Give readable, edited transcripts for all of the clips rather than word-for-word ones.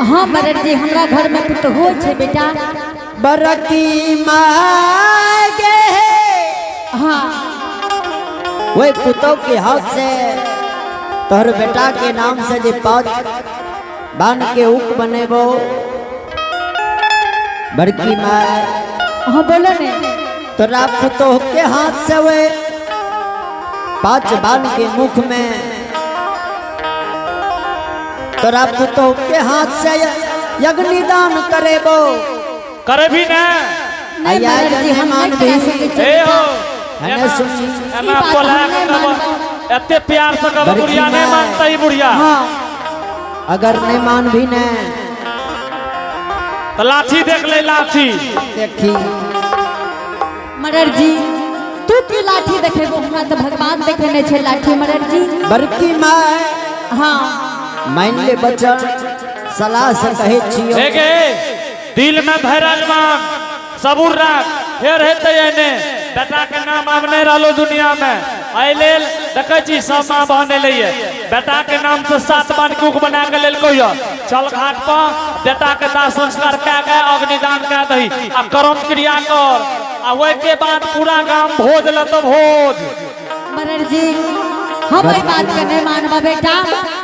हाँ मरद जी हमरा घर में पुत हो छे बेटा। बरकी मांगे हाँ वही पुतों के हाथ से तोहर बेटा के नाम से जे पाँच बांध के उक बनेबो बड़की माँ। हाँ बोलो ने। तोरा पुतों के हाथ से वे पाँच बांध के मुख में तोरा पुतों के हाथ से यज्ञ दान करेबो। करे भी ना नहीं मरद जी हम मान नहीं करा भी। सके ए हो हने सुनी एना बोला एते प्यार से कब बुढ़िया नहीं मानता ही बुढ़िया। हाँ अगर नहीं मान भी ने तो लाठी देख ले लाठी देखी मरद जी तू की लाठी देखेबो हमरा तो भगवान देखे नहीं छे लाठी मरद जी। बड़की माँ हाँ मान ले बचन सलाह से कहे छियो देखे दिल में धैर्य मान सबूर रख फेर हेते एने बेटा के नाम अब नहीं रहलो दुनिया में आई लेल देखे छी सब मां बहने लइए बेटा के नाम से 7 बार कुक बना के लेल कोइयो चल घाट पर बेटा के दाह संस्कार कै के अग्निदान कै दही आ कर्म क्रिया कर आ ओइ के बाद पूरा गांव भोज ल तो भोज। मरद जी हम ई बात के नहीं मानबा बेटा।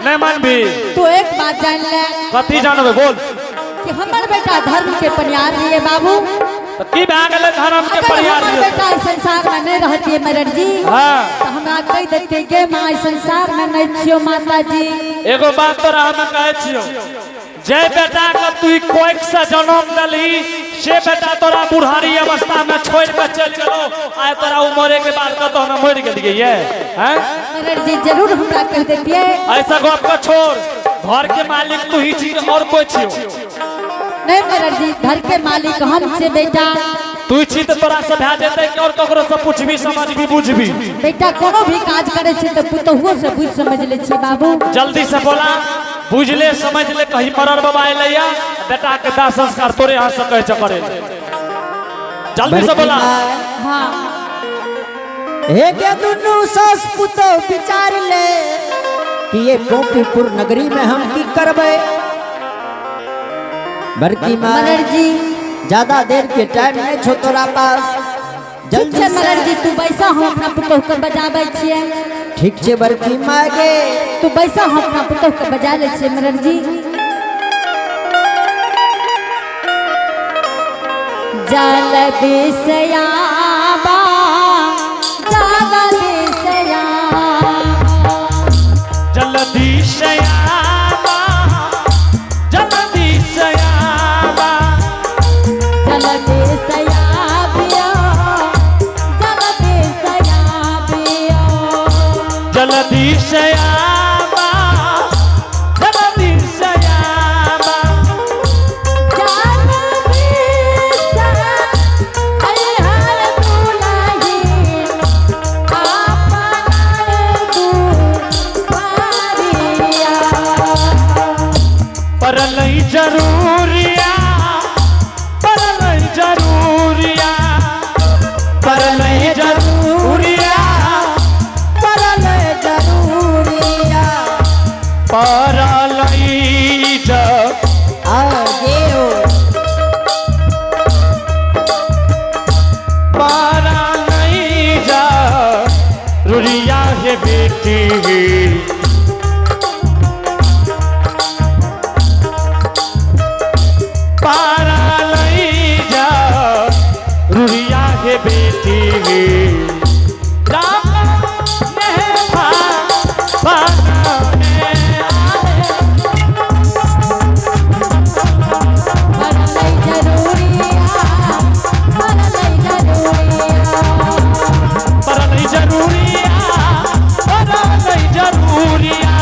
नहीं मानबी तू एक बात जान ले। कथी जानबे बोल कि हमर बेटा धर्म के परियार लिए बाबू। तो की भए गेलै धर्म के परियार हमर बेटा इस संसार में नहीं रहती मरद जी हां तो हमरा कह देते के मां इस संसार में नहीं छियो माता जी। एगो बात तोरा हम कहे छियो जय बेटा के तू कोइक से जन्म दली से बेटा तोरा बुढ़ारी अवस्था में छोड़ के चल चलो आए तोरा उम्र के बाद कतो हम मर गेलिए ये हैं। मरद जी जरूर हमरा कह देतिए ऐसा गप को छोड़ घर के मालिक तू ही छी और कोई छियो नहीं मरद जी घर के मालिक हम छे बेटा। तू छी तो तोरा से भा जेते कि और ककरो से पूछबी समझबी बुझबी बेटा कोनो भी काज करे छी तो पुतहुओ से बुझ समझ ले छी बाबू। जल्दी से बोला बुझ ले समझ ले कहीं मरर बाबा आइलैया बेटा के दाह संस्कार तोरे हाथ से कह चकरे जल्दी से बोला। हाँ हे के दुनु सास पुतो विचार ले कि ये गोपीपुर नगरी में हम की करबे। बड़की माँ मरद जी ज्यादा देर के टाइम नहीं छो तोरा पास ठीक जल्दी छे से मरद जी तू बैसा हम अपना पुतहु के बजाबै छिए। ठीक छे बड़की माँ गे तू बैसा हम अपना पुतहु के बजा ले छिए मरद जी। जल बिसयाबा जल बिसयाबा जल्दी से आवा जल्दी से आवा जल बिसयाबिया जल बिसयाबिया जल्दी से आवा जल्दी से आवा जल बिसया हरे हर दुलाही आपन दुआरिया पर नहीं जरूरिया पर नहीं जरूरिया पर नहीं जरूरिया पर ले जरूरिया पर नहीं आगे हो पर नहीं जरूरिया है बेटी पारा नहीं जरूरिया है बेटी राम ने परलई जरूरिया परलई जरूरिया पर नहीं जरूरिया पर नहीं जरूरिया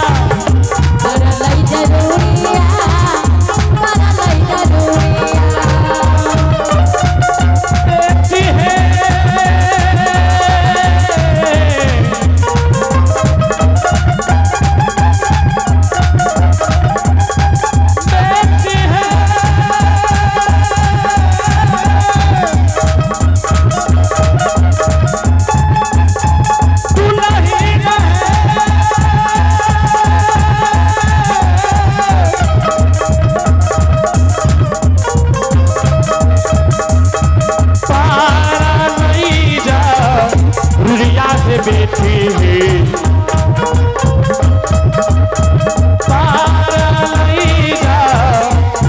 परलई जरूरिया परलई जरूरिया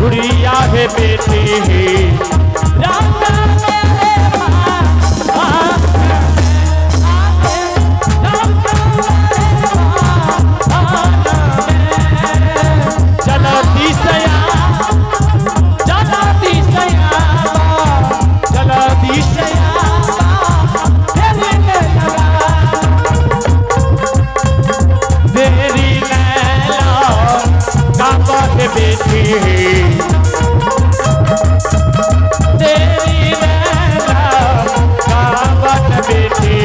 गुड़िया है बेटी राम चलती सया तेरी लैला काबत बेटी तेरी लैला काबत बेटी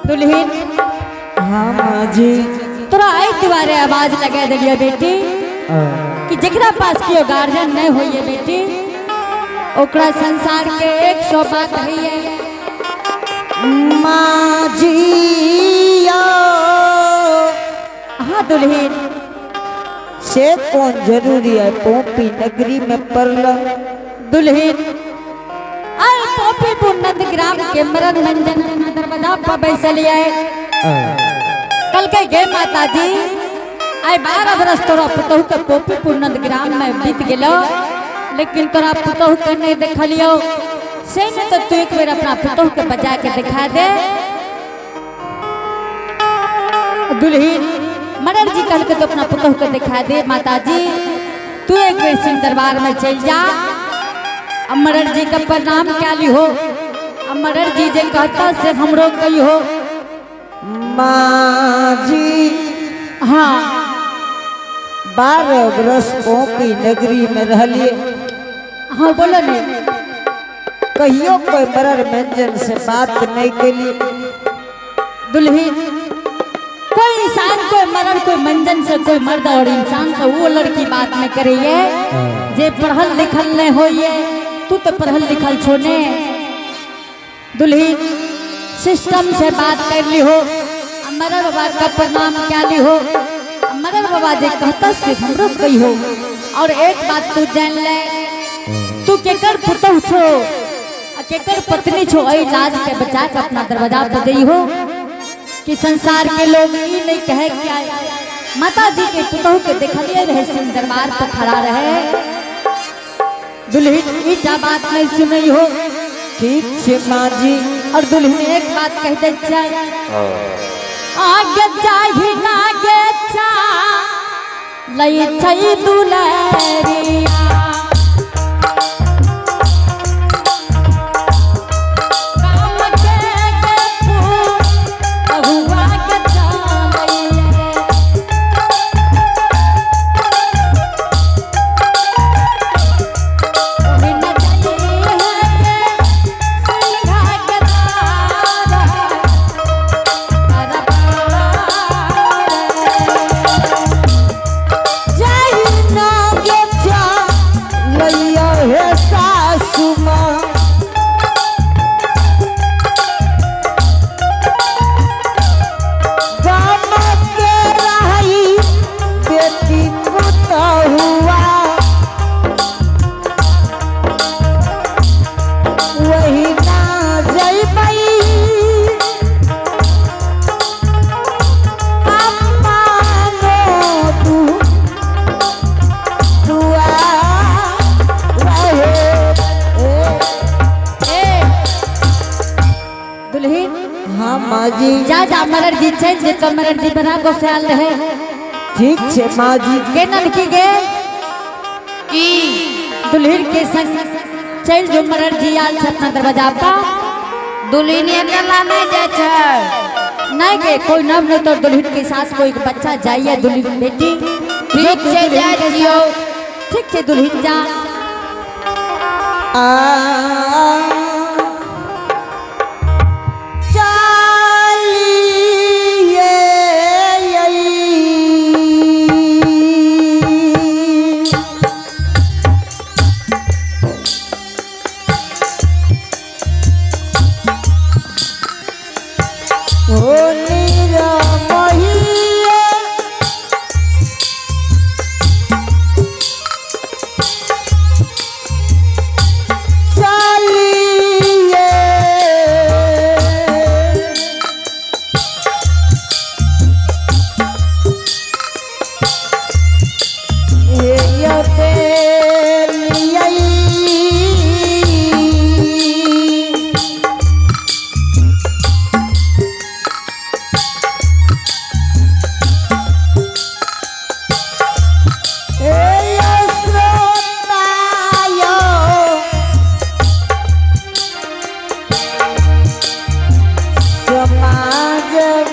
दुल्हन हाँ माँ जी। तोरा आई तुम्हारे आवाज लगा दिलिए बेटी कि जकरा पास कियो गार्जियन नहीं होइए बेटी ओकरा संसार के 100 बात है माँ जी हाँ दुल्हन से कौन जरूरी है पोपी नगरी में पड़ला दुल्हन आई पोपीपुर नंदग्राम के मरण मंजन दरवाजा पर बैसलिए कल के गे माता जी आई 12 बरस तोरा पुतहु के पोपीपुर नंदग्राम में बीत गेलो लेकिन तोरा पुतहु के नहीं देखलियो से ने तो तू एक बेर अपना पुतहु के बजा के दिखा दे दुल्हन मरर जी कल के तो अपना पुतहु के दिखा दे माता जी तू एक बेर सिंह दरबार में चल जा अमरर जी का प्रणाम क्या ली हो अमरर जी जे कहता से हमरो कही हो माँ जी। हाँ 12 बरस पोपी नगरी में रहलिए हाँ बोलो ने कहियो कोई मरर मंजन से बात नहीं कली दुल्हन कोई इंसान कोई मरर कोई मंजन से कोई मर्द और इंसान से वो लड़की बात नहीं करिए जे पढ़ल लिखल नहीं होइए तू तो पढ़ल लिखल छोने दुल्हन सिस्टम से बात कर ली हो मरर बाबा का प्रणाम क्या ली हो मरर बाबा जे कहता से हमरो कही हो और एक बात तू जान ले तू केकर पुतहु छो केकर पत्नी छो आई लाज के बचा के अपना दरवाजा पर गई हो कि संसार के लोग ई नहीं कहे क्या माता जी के पुतहु के देखलिए रहे सिंह दरबार पर खड़ा रहे दुल्हन ई जा बात नहीं सुनई हो ठीक छे माँ जी। और दुल्हन एक बात कह दे आगे जाही नागे चा लई छई दुलरिया जा जा मरर जी चल जे तो मरर जी बना को ख्याल रहे ठीक छे माँ जी। के ननकी गे की दुल्हन के संग चल जो मरर जी आल से अपना दरवाजा पर दुल्हन अकेला नहीं जाए छै नहीं गे कोई नब नहीं तो दुल्हन के साथ कोई बच्चा जाइए दुल्हन बेटी ठीक छे जा दियो ठीक छे दुल्हन जा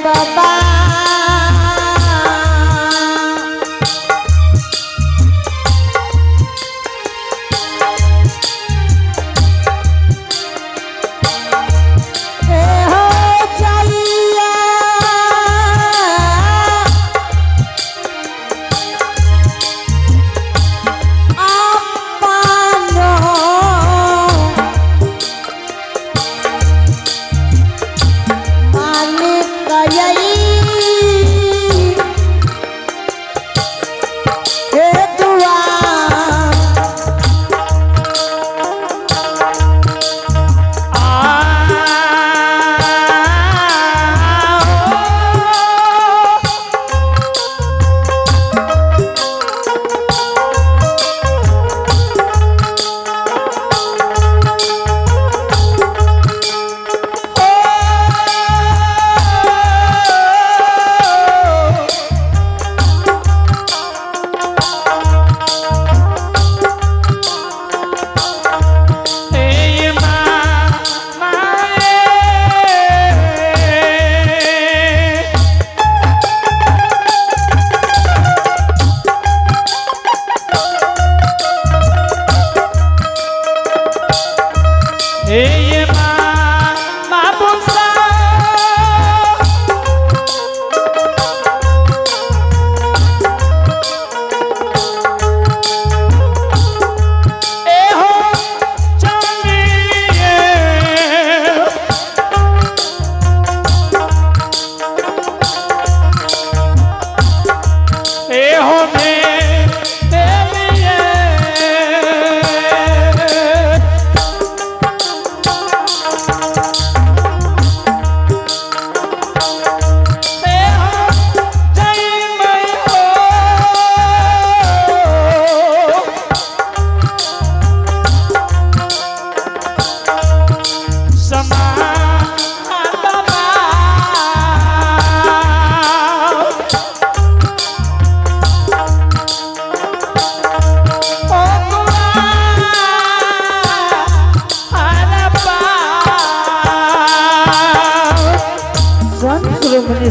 बाबा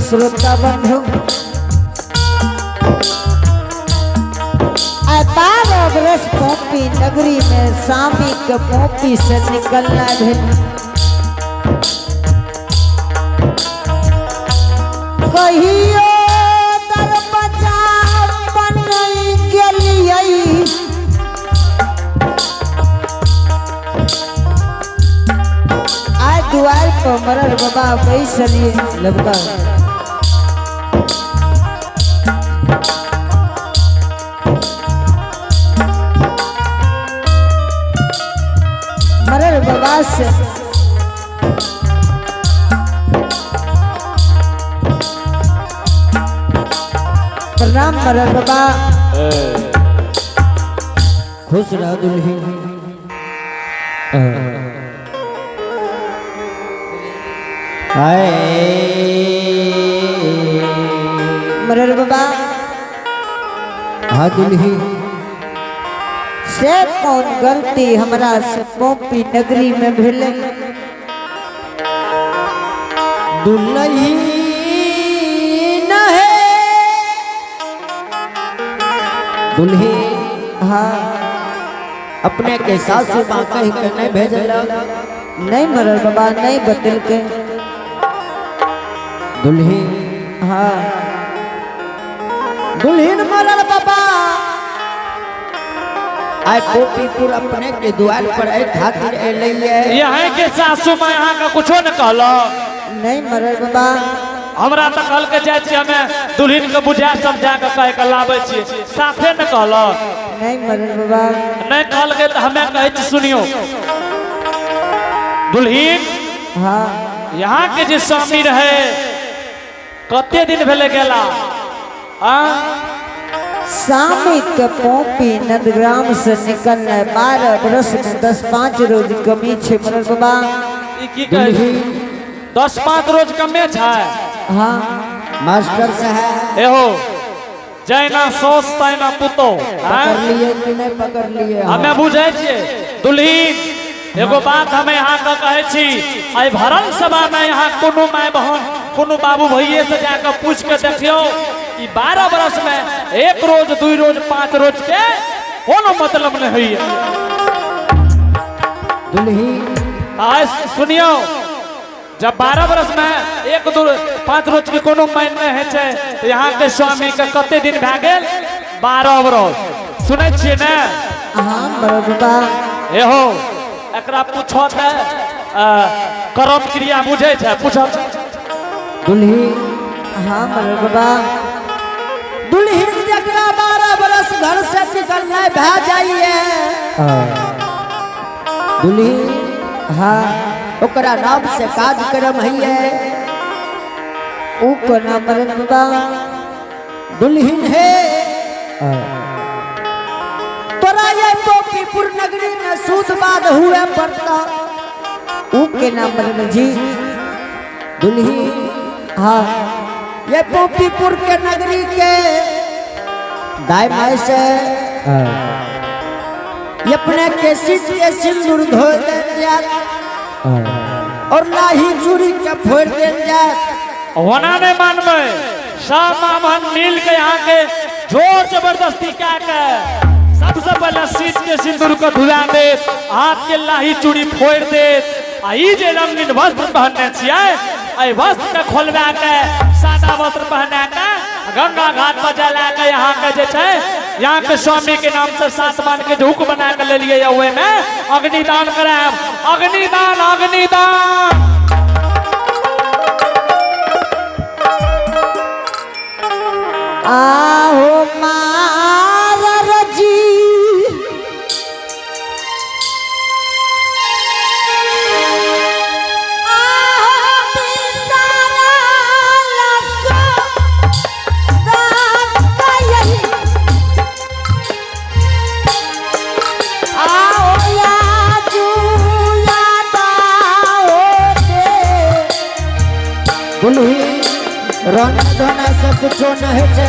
श्रोता बंधु बरस पोपी नगरी में सामी के पोपी से निकलना है कहियो दरवाजा बन गेलियै आज द्वार पर मरर बाबा बैसलिए लबका मरर बाबा से प्रणाम मरर बाबा खुश रह दुल्ही हाय मरर बाबा हाँ दुल्ही से कौन गलती हमरा से पोपी नगरी में भेले दुल्ही न है दुल्ही हाँ अपने के सासू माँ कह के नहीं भेजल नहीं मरल बाबा नहीं बदल के दुल्ही हाँ दुल्हीन मरल बाबा आय पोपीपुर अपने के द्वार पर एक खातिर एलिए यहाँ के सासू माँ यहाँ का कुछो न कहलो नहीं मरल बाबा हमरा तो कल के जाय छी हमें दुल्हन के बुझा समझा के कह के लाबै छी साफे न कहलो नहीं मरल बाबा नहीं कहल के तो हमें कहै छी सुनियो दुल्हन हाँ यहाँ के जे स्वामी रहे कते दिन भेले गेला स्वामी के पोपी नंदग्राम से निकलने 12 बरस में 10-5 रोज कमी छे मरल बाबा ई की कहै 10-5 रोज कमे छै हाँ मास्टर साहब एहो जैना सोच तैना पुतो पकड़ लिए कि नहीं पकड़ लिए हमें बुझे छिए दुल्हन एगो बात हमें यहाँ का कहै छी आई भरल सभा में यहाँ कोनो माय बहन कोनो बाबू भैये से जाकर पूछ के देखियो कि 12 बरस में 1 रोज 2 रोज 5 रोज के कोनो मतलब नहीं है। दुल्ही सुनियो, जब 12 बरस में 1 2 5 रोज के कोनो मायने है छे, तो यहाँ के स्वामी के कते दिन भए गेल? 12 बरस। सुनै छियै ने? हाँ बाबा। एहो एकरा पूछो त कर्म क्रिया बुझे छे? पूछो दुल्ही। हाँ बाबा। दुल्हन जकरा 12 बरस घर से निकलना भए जाइए, दुल्ही हाँ ओकरा नाम से कार्यक्रम है, ऊ को नाम बाबा दुल्हन है। तोरा ये पोपीपुर नगरी में सूदबाद हुए पड़ता, ऊ के नाम जी दुल्ही। हाँ ये पोपीपुर के नगरी के दाई माई से ये अपने केसी के सिंदूर धो दे और लाही चूड़ी के फोड़ दे जाए। होना नहीं मानबे, सब मामन मिल के यहाँ के जोर जबरदस्ती क्या के सबसे पहले सीट के सिंदूर को धुला दे, हाथ के लाही चूड़ी फोड़ दे, आई जे रंगीन वस्त्र पहनने छियै, आई वस्त्र के खोलवा के सादा वस्त्र पहना के गंगा घाट पर जला के यहाँ के जे छै, यहाँ के स्वामी के नाम से 7 मान के जो हुक्म बना के ले लिए हुए में अग्निदान कराएब। अग्निदान अग्निदान। आहो मार जी रंग धोना से कुछो नहीं है।